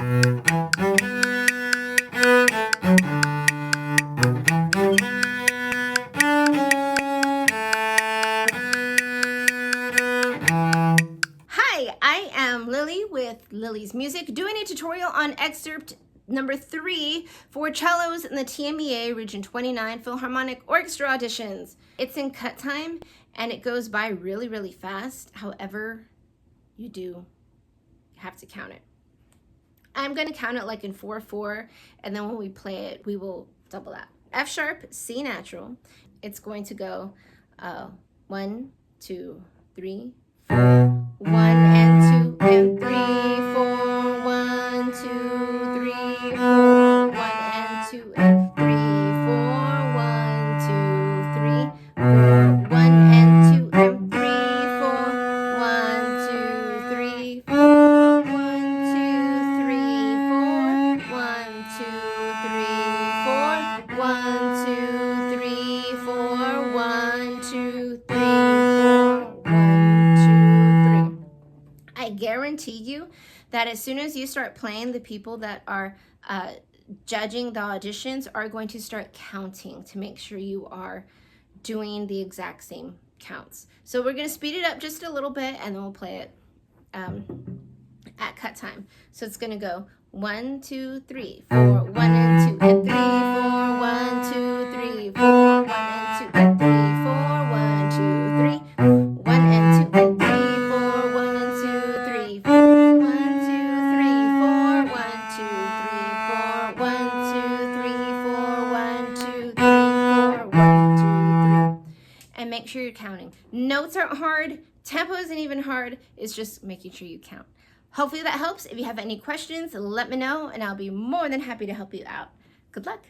Hi, I am Lily with Lily's Music, doing a tutorial on Excerpt number 3 for cellos in the TMEA Region 29 Philharmonic Orchestra auditions. It's in cut time and it goes by really, really fast. However, you do have to count it. I'm going to count it like in 4/4, and then when we play it, we will double that. F sharp, C natural. It's going to go 1, 2, 3, 4. 1 and 2 and 3, 4. 1, 2, 3, 4. 1 and 2 and 3, 4. 1, 2, 3, 4. 1 and 2 and 3, 4. 1, 2, 3, 4. 1, 2, 3, 4. 1, 2, 3, 4. 1, 2, 3, 4. 1, 2, 3, 4. 1, 2, 3. I guarantee you that as soon as you start playing, the people that are judging the auditions are going to start counting to make sure you are doing the exact same counts. So we're going to speed it up just a little bit, and then we'll play it at cut time. So it's going to go 1, 2, 3, 4, 1 and 2 and 3, 4, 1, 2, 3, 4, 1 and 2 and 3, 4, 1, 2, 3, 1 and 2 and 3, 4, 1 and 2, 3, 4, 1, 2, 3, 4, 1, 2, 3, 4, 1, 2, 3, 4, 1, 2, 3, 4, 1, 2, 3. And make sure you're counting. Notes aren't hard. Tempo isn't even hard. It's just making sure you count. Hopefully that helps. If you have any questions, let me know, and I'll be more than happy to help you out. Good luck.